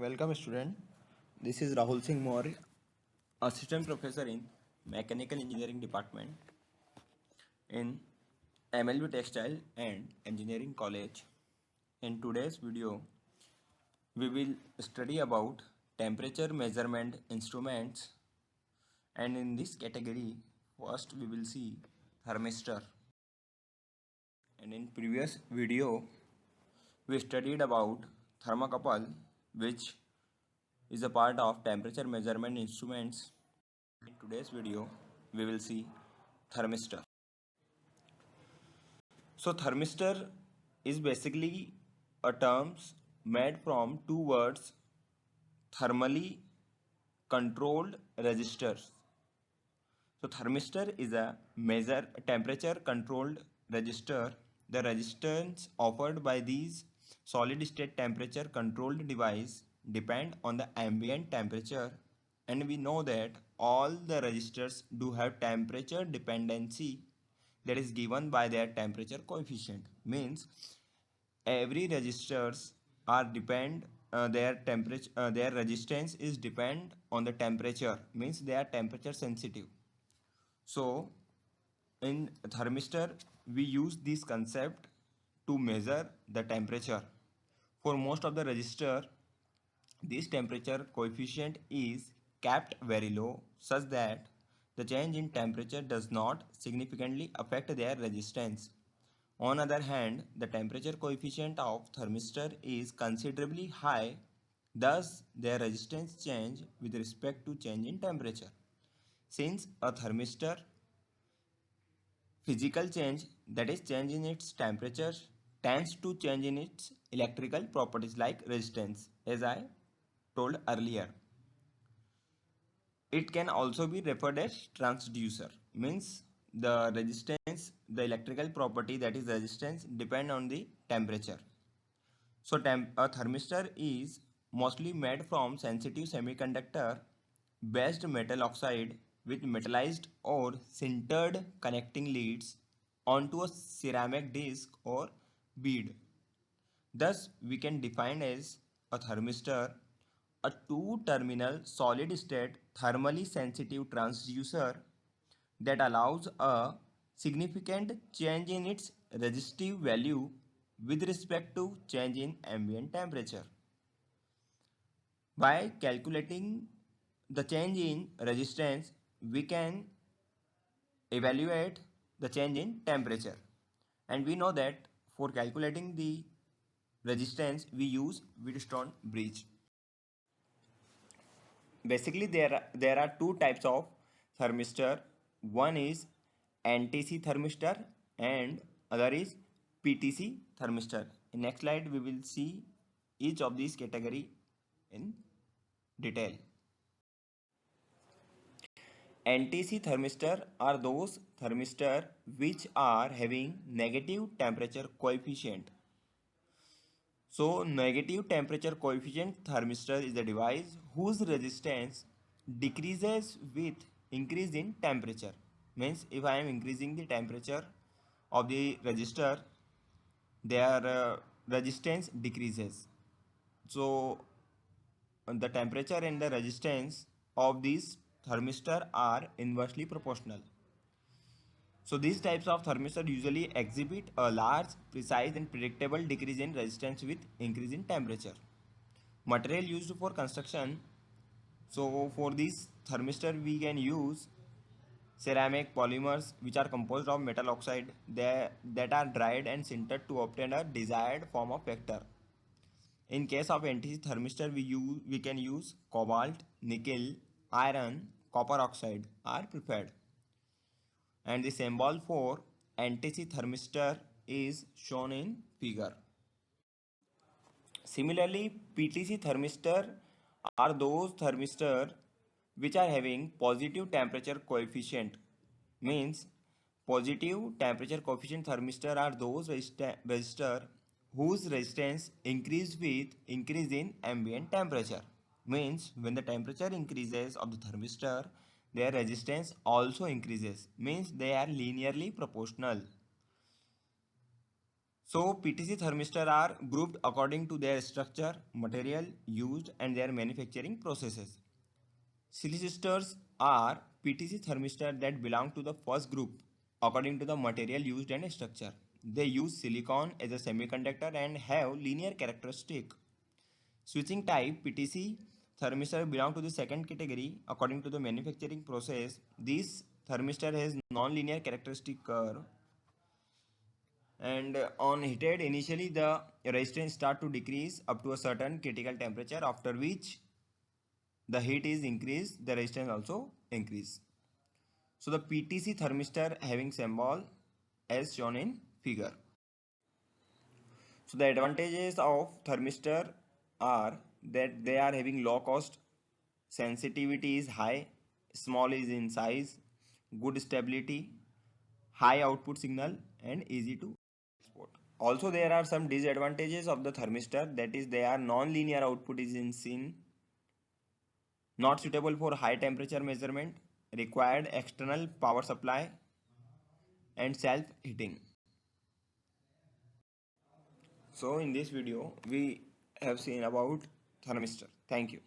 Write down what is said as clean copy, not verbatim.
Welcome student. This is Rahul Singh Maurya, Assistant Professor in Mechanical Engineering Department in MLB Textile and Engineering College. In today's video, we will study about temperature measurement instruments, and in this category, first we will see thermistor. And in previous video, we studied about thermocouple, which is a part of temperature measurement instruments. In today's video, we will see thermistor. So thermistor is basically a term made from two words, thermally controlled resistors. So thermistor is a measure temperature controlled resistor. The resistance offered by these solid state temperature controlled device depend on the ambient temperature, and we know that all the resistors do have temperature dependency that is given by their temperature coefficient. Means every resistors are depend their temperature their resistance is depend on the temperature, means they are temperature sensitive. So in thermistor, we use this concept to measure the temperature. For most of the resistor, this temperature coefficient is kept very low such that the change in temperature does not significantly affect their resistance. On the other hand, the temperature coefficient of thermistor is considerably high, thus their resistance change with respect to change in temperature. Since a thermistor physical change, that is change in its temperature, tends to change in its electrical properties like resistance, as I told earlier. It can also be referred as transducer, means the resistance, the electrical property that is resistance depend on the temperature. So a thermistor is mostly made from sensitive semiconductor based metal oxide with metallized or sintered connecting leads onto a ceramic disc or bead. Thus, we can define as a thermistor a two-terminal solid-state thermally sensitive transducer that allows a significant change in its resistive value with respect to change in ambient temperature. By calculating the change in resistance, we can evaluate the change in temperature. And we know that for calculating the resistance, we use Wheatstone bridge. Basically, there are two types of thermistor. One is NTC thermistor and other is PTC thermistor. In next slide, we will see each of these category in detail. NTC thermistor are those thermistor which are having negative temperature coefficient. So negative temperature coefficient thermistor is a device whose resistance decreases with increase in temperature. Means if I am increasing the temperature of the resistor, their resistance decreases. So the temperature and the resistance of these thermistor are inversely proportional. So these types of thermistor usually exhibit a large, precise and predictable decrease in resistance with increase in temperature. Material used for construction. So for this thermistor we can use ceramic polymers which are composed of metal oxide that are dried and sintered to obtain a desired form of vector. In case of NTC thermistor, we can use cobalt, nickel, iron, copper oxide are preferred. And the symbol for NTC thermistor is shown in figure. Similarly, PTC thermistor are those thermistor which are having positive temperature coefficient. Means positive temperature coefficient thermistor are those resistor whose resistance increase with increase in ambient temperature. Means when the temperature increases of the thermistor, their resistance also increases. Means they are linearly proportional. So PTC thermistor are grouped according to their structure, material used and their manufacturing processes. Silicistors are PTC thermistor that belong to the first group according to the material used and structure. They use silicon as a semiconductor and have linear characteristic. Switching type PTC thermistor belong to the second category according to the manufacturing process. This thermistor has non-linear characteristic curve, and on heated initially the resistance start to decrease up to a certain critical temperature, after which the heat is increased, the resistance also increase. So the PTC thermistor having symbol as shown in figure. So the advantages of thermistor are that they are having low cost, sensitivity is high, small is in size, good stability, high output signal and easy to export. Also there are some disadvantages of the thermistor, that is they are non-linear output is in seen, not suitable for high temperature measurement, required external power supply and self heating. So in this video we have seen about thermistor. Thank you.